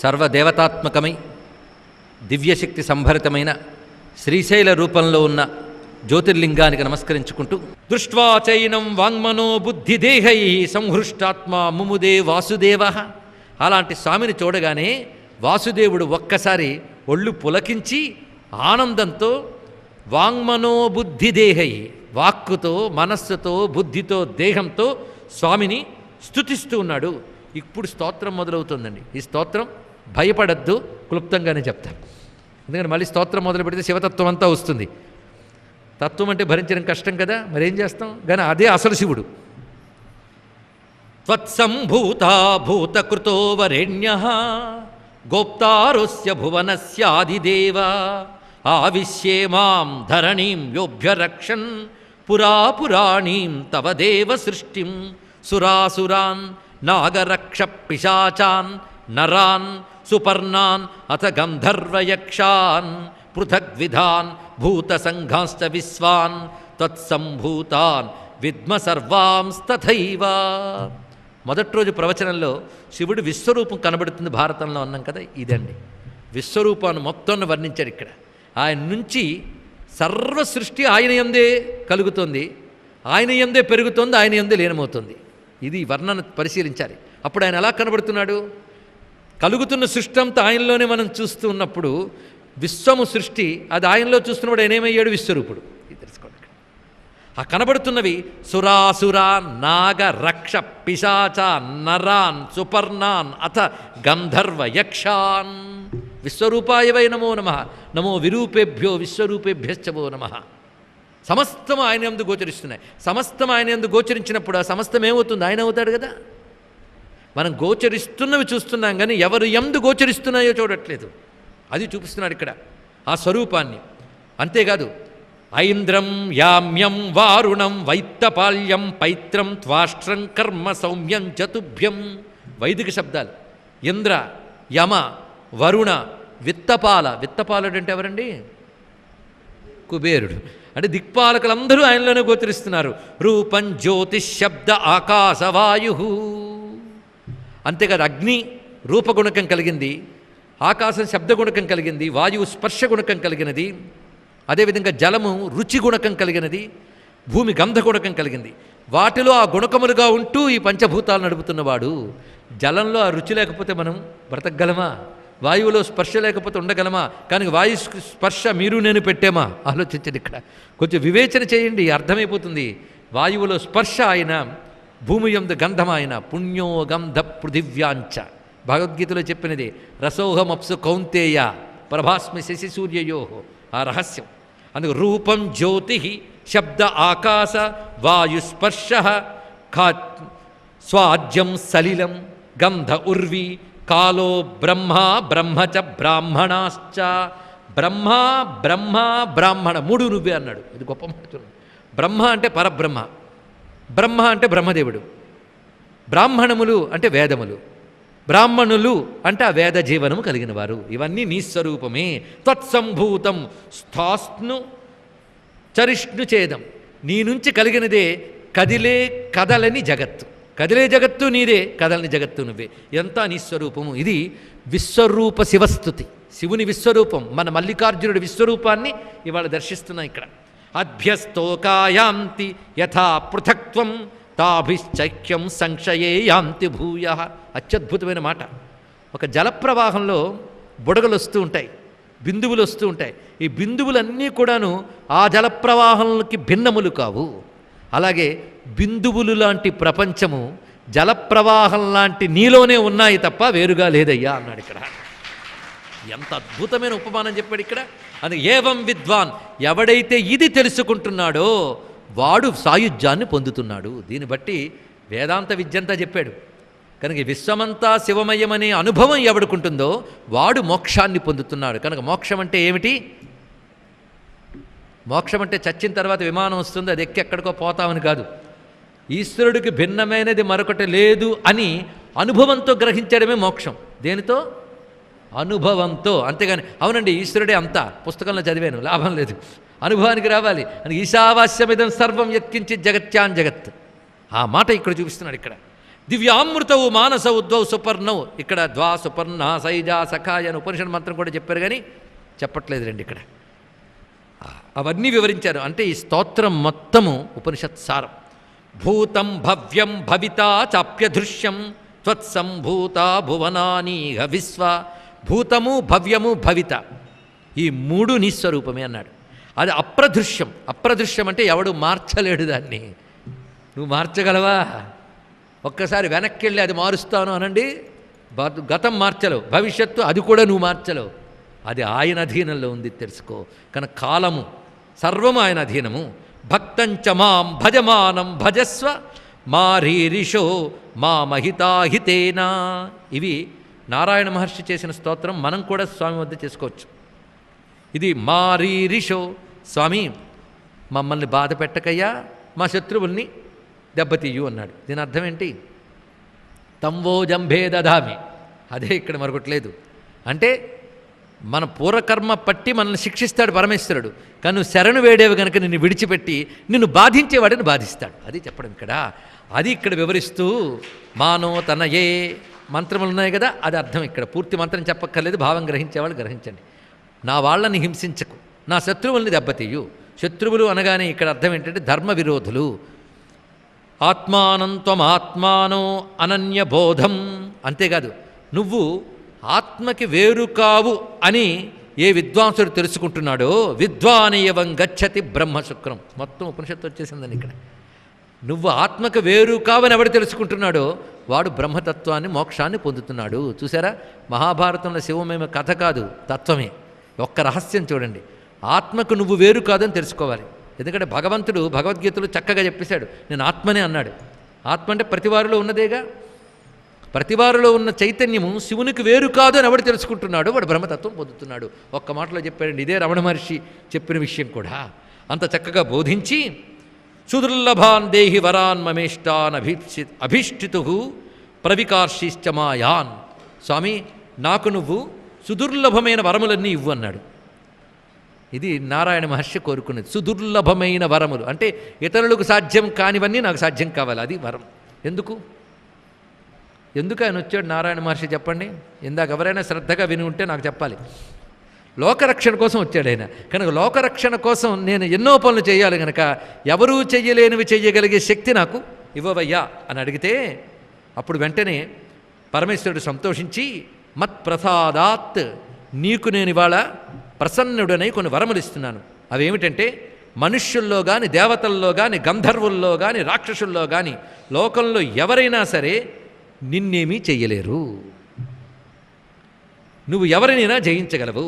సర్వదేవతాత్మకమై దివ్యశక్తి సంభరితమైన శ్రీశైల రూపంలో ఉన్న జ్యోతిర్లింగానికి నమస్కరించుకుంటూ దృష్ట్వా చైనం వాంగ్మనో బుద్ధిదేహై సంహృష్టాత్మ ముముదే వాసుదేవ. అలాంటి స్వామిని చూడగానే వాసుదేవుడు ఒక్కసారి ఒళ్ళు పులకించి ఆనందంతో వాంగ్మనోబుద్ధిదేహై వాక్కుతో మనస్సుతో బుద్ధితో దేహంతో స్వామిని స్తుతిస్తూ ఉన్నాడు. ఇప్పుడు స్తోత్రం మొదలవుతుందండి. ఈ స్తోత్రం భయపడద్దు, క్లుప్తంగానే చెప్తాను. ఎందుకంటే మళ్ళీ స్తోత్రం మొదలు పెడితే శివతత్వం అంతా వస్తుంది. తత్వం అంటే భరించడం కష్టం కదా, మరేం చేస్తాం. కానీ అదే అసలు శివుడు. త్వత్సంభూతా భూతకృతో వరేణ్యః గోప్తారోస్య భువనస్యాదిదేవ ఆవిశ్యే మాం ధరణీం యోభ్యరక్షన్ పురాపురాణీం తవ దేవ సృష్టిం సురాసురాన్ నాగరక్ష పిశాచాన్ నరాన్ సుపర్ణాన్ అథ గంధర్వయక్షాన్ పృథగ్విధాన్ భూతసంఘాంశ్చ విశ్వాన్ తత్సంభూతాన్ విద్మ సర్వాంస్తథైవ. మొదటి రోజు ప్రవచనంలో శివుడు విశ్వరూపం కనబడుతుంది భారతంలో అన్నాం కదా, ఇదండి విశ్వరూపాన్ని మొత్తం వర్ణించారు ఇక్కడ. ఆయన నుంచి సర్వ సృష్టి ఆయన యందే కలుగుతుంది, ఆయన యందే పెరుగుతుంది, ఆయన యందే లీనమవుతుంది. ఇది వర్ణన పరిశీలించాలి. అప్పుడు ఆయన ఎలా కనబడుతున్నాడు? కలుగుతున్న సృష్టి అంతా ఆయనలోనే మనం చూస్తూ ఉన్నప్పుడు విశ్వము సృష్టి అది ఆయనలో చూస్తున్నప్పుడు ఆయన ఏమయ్యాడు? విశ్వరూపుడు. ఇది తెలుసుకోండి. ఆ కనబడుతున్నవి సురాసురా నాగ రక్ష పిశాచ నరాన్ సుపర్ణాన్ అథ గంధర్వ యక్షాన్. విశ్వరూపాయ వై నమో నమః, నమో విరూపేభ్యో విశ్వరూపేభ్యశ్చవో నమః. సమస్తం ఆయన యందు గోచరిస్తున్నాయి. సమస్తం ఆయన యందు గోచరించినప్పుడు ఆ సమస్తం ఏమవుతుంది? ఆయన అవుతాడు కదా. మనం గోచరిస్తున్నవి చూస్తున్నాం కానీ ఎవరు యందు గోచరిస్తున్నాయో చూడట్లేదు. అది చూపిస్తున్నాడు ఇక్కడ ఆ స్వరూపాన్ని. అంతేకాదు ఐంద్రం యామ్యం వారుణం వైత్తపాల్యం పైత్రం త్వాష్ట్రం కర్మ సౌమ్యం చతుభ్యం. వైదిక శబ్దాలు. ఇంద్ర, యమ, వరుణ, విత్తపాల. విత్తపాలుడు అంటే ఎవరండి? కుబేరుడు. అంటే దిక్పాలకులందరూ ఆయనలోనే గోచరిస్తున్నారు. రూపం జ్యోతిష్ శబ్ద ఆకాశవాయు. అంతేకాదు అగ్ని రూపగుణకం కలిగింది, ఆకాశం శబ్దగుణకం కలిగింది, వాయువు స్పర్శగుణకం కలిగినది, అదేవిధంగా జలము రుచి గుణకం కలిగినది, భూమి గంధగుణకం కలిగింది. వాటిలో ఆ గుణకములుగా ఉంటూ ఈ పంచభూతాలు నడుపుతున్నవాడు. జలంలో ఆ రుచి లేకపోతే మనం బ్రతకగలమా? వాయువులో స్పర్శ లేకపోతే ఉండగలమా? కానీ వాయు స్పర్శ మీరు నేను పెట్టామా? ఆలోచించండి. ఇక్కడ కొంచెం వివేచన చేయండి, అర్థమైపోతుంది. వాయువులో స్పర్శ ఆయన, భూమి యందు గంధం ఆయన. పుణ్యో గంధ పృథివ్యాంచ. భగవద్గీతలో చెప్పినది రసోహమప్సు కౌంతేయ ప్రభాస్మి శశి సూర్యయో. ఆ రహస్యం. అందుకు రూపం జ్యోతి శబ్ద ఆకాశ వాయుస్పర్శ స్వాజ్యం సలిలం గంధ ఉర్వి కాలో బ్రహ్మ బ్రహ్మ చ బ్రాహ్మణాశ్చ. బ్రహ్మ బ్రహ్మ బ్రాహ్మణ మూడు నువ్వే అన్నాడు. ఇది గొప్ప మాట. బ్రహ్మ అంటే పరబ్రహ్మ, బ్రహ్మ అంటే బ్రహ్మదేవుడు, బ్రాహ్మణములు అంటే వేదములు, బ్రాహ్మణులు అంటే ఆ వేద జీవనము కలిగిన వారు. ఇవన్నీ నీ స్వరూపమే. త్వత్సంభూతం స్థాస్ను చరిష్ణు చేదం. నీ నుంచి కలిగినదే కదిలే కదలని జగత్తు. కదిలే జగత్తు నీదే, కదలని జగత్తు నువ్వే. ఇదంతా నీ స్వరూపము. ఇది విశ్వరూప శివస్థుతి. శివుని విశ్వరూపం. మన మల్లికార్జునుడి విశ్వరూపాన్ని ఇవాళ దర్శిస్తున్నాం ఇక్కడ. అభ్యస్తోకాయాంతి యథా పృథక్త్వం తాభిశ్చైక్యం సంక్షయే యాంతి భూయ. అత్యద్భుతమైన మాట. ఒక జలప్రవాహంలో బుడగలు వస్తూ ఉంటాయి, బిందువులు వస్తూ ఉంటాయి. ఈ బిందువులన్నీ కూడాను ఆ జలప్రవాహంలోకి భిన్నములు కావు. అలాగే బిందువులు లాంటి ప్రపంచము జలప్రవాహం లాంటి నీలోనే ఉన్నాయి తప్ప వేరుగా లేదయ్యా అన్నాడు ఇక్కడ. ఎంత అద్భుతమైన ఉపమానం చెప్పాడు ఇక్కడ. అది ఏవం విద్వాన్, ఎవడైతే ఇది తెలుసుకుంటున్నాడో వాడు సాయుధ్యాన్ని పొందుతున్నాడు. దీన్ని బట్టి వేదాంత విద్యంతా చెప్పాడు. కనుక విశ్వమంతా శివమయమనే అనుభవం ఎవడుకుంటుందో వాడు మోక్షాన్ని పొందుతున్నాడు. కనుక మోక్షం అంటే ఏమిటి? మోక్షం అంటే చచ్చిన తర్వాత విమానం వస్తుంది, అది ఎక్కి ఎక్కడికో పోతామని కాదు. ఈశ్వరుడికి భిన్నమైనది మరొకటి లేదు అని అనుభవంతో గ్రహించడమే మోక్షం. దేనితో? అనుభవంతో. అంతేగాని అవునండి ఈశ్వరుడే అంతా పుస్తకంలో చదివాను, లాభం లేదు. అనుభవానికి రావాలి. అని ఈశావాస్యమిదం సర్వం యత్కించిత్ జగత్యాన్ జగత్. ఆ మాట ఇక్కడ చూపిస్తున్నాడు ఇక్కడ. దివ్యామృతవు మానస ఉద్వౌ సుపర్ణవు. ఇక్కడ ద్వా సుపర్ణ సైజా సఖాయ అని ఉపనిషత్ మంత్రం కూడా చెప్పారు, కానీ చెప్పట్లేదు రండి ఇక్కడ. అవన్నీ వివరించారు. అంటే ఈ స్తోత్రం మొత్తము ఉపనిషత్ సారం. భూతం భవ్యం భవితా చాప్యదృశ్యం త్వత్సంభూత భువనానీహ విశ్వ. భూతము భవ్యము భవిత ఈ మూడు నీ స్వరూపమే అన్నాడు. అది అప్రదృశ్యం. అప్రదృశ్యం అంటే ఎవడు మార్చలేడు దాన్ని. నువ్వు మార్చగలవా? ఒక్కసారి వెనక్కి వెళ్ళి అది మారుస్తాను అనండి, గతం మార్చలేవు, భవిష్యత్తు అది కూడా నువ్వు మార్చలేవు. అది ఆయన అధీనంలో ఉంది తెలుసుకో. కనుక కాలము సర్వము ఆయన అధీనము. భక్తంచ మాం భజమానం భజస్వ మారీరిషో మా మహితాహితేనా. ఇవి నారాయణ మహర్షి చేసిన స్తోత్రం. మనం కూడా స్వామి వద్ద చేసుకోవచ్చు. ఇది మారీరిషో, స్వామి మమ్మల్ని బాధ పెట్టకయ్యా, మా శత్రువుల్ని దెబ్బతీయు అన్నాడు. దీని అర్థం ఏంటి? తంవో జంభే దధామి. అదే ఇక్కడ మరొకట్లేదు. అంటే మన పూర్వకర్మ పట్టి మనల్ని శిక్షిస్తాడు పరమేశ్వరుడు. కానీ నువ్వు శరణు వేడేవి కనుక నిన్ను విడిచిపెట్టి నిన్ను బాధించేవాడిని బాధిస్తాడు. అది చెప్పడం ఇక్కడ. అది ఇక్కడ వివరిస్తూ మానో తన ఏ మంత్రములు ఉన్నాయి కదా, అది అర్థం ఇక్కడ. పూర్తి మంత్రం చెప్పక్కర్లేదు, భావం గ్రహించేవాళ్ళు గ్రహించండి. నా వాళ్ళని హింసించకు, నా శత్రువుల్ని దెబ్బతీయు. శత్రువులు అనగానే ఇక్కడ అర్థం ఏంటంటే ధర్మ విరోధులు. ఆత్మానంత్వం ఆత్మానో అనన్యబోధం. అంతేకాదు, నువ్వు ఆత్మకి వేరు కావు అని ఏ విద్వాంసుడు తెలుసుకుంటున్నాడో విద్వానీయవం గచ్చతి బ్రహ్మశుక్రం. మొత్తం ఉపనిషత్తు వచ్చేసిందని ఇక్కడ. నువ్వు ఆత్మకు వేరు కావని ఎవడు తెలుసుకుంటున్నాడో వాడు బ్రహ్మతత్వాన్ని మోక్షాన్ని పొందుతున్నాడు. చూసారా, మహాభారతంలో శివమేమ కథ కాదు, తత్వమే. ఒక్క రహస్యం చూడండి. ఆత్మకు నువ్వు వేరు కాదని తెలుసుకోవాలి. ఎందుకంటే భగవంతుడు భగవద్గీతలో చక్కగా చెప్పేశాడు, నేను ఆత్మనే అన్నాడు. ఆత్మ అంటే ప్రతివారిలో ఉన్నదేగా. ప్రతివారిలో ఉన్న చైతన్యము శివునికి వేరు కాదు అని ఎవడు తెలుసుకుంటున్నాడు వాడు బ్రహ్మతత్వం పొందుతున్నాడు. ఒక్క మాటలో చెప్పాడండి. ఇదే రమణ మహర్షి చెప్పిన విషయం కూడా. అంత చక్కగా బోధించి సుదుర్లభాన్ దేహి వరాన్ మమేష్టాన్ అభిష్టితు ప్రవికార్షిశ్చ మాయాన్. స్వామి నాకు నువ్వు సుదుర్లభమైన వరములన్నీ ఇవ్వు అన్నాడు. ఇది నారాయణ మహర్షి కోరుకునేది. సుదుర్లభమైన వరములు అంటే ఇతరులకు సాధ్యం కానివన్నీ నాకు సాధ్యం కావాలి, అది వరం. ఎందుకు ఆయన వచ్చాడు నారాయణ మహర్షి చెప్పండి? ఇందాక ఎవరైనా శ్రద్ధగా విని ఉంటే నాకు చెప్పాలి. లోకరక్షణ కోసం వచ్చాడు ఆయన. కనుక లోకరక్షణ కోసం నేను ఎన్నో పనులు చేయాలి కనుక ఎవరూ చెయ్యలేనివి చెయ్యగలిగే శక్తి నాకు ఇవ్వవయ్యా అని అడిగితే అప్పుడు వెంటనే పరమేశ్వరుడు సంతోషించి మత్ప్రసాదాత్ నీకు నేను ఇవాళ ప్రసన్నుడనై కొన్ని వరములు ఇస్తున్నాను. అవేమిటంటే మనుష్యుల్లో కానీ దేవతల్లో కానీ గంధర్వుల్లో కానీ రాక్షసుల్లో కానీ లోకంలో ఎవరైనా సరే నిన్నేమీ చెయ్యలేరు. నువ్వు ఎవరినైనా జయించగలవు.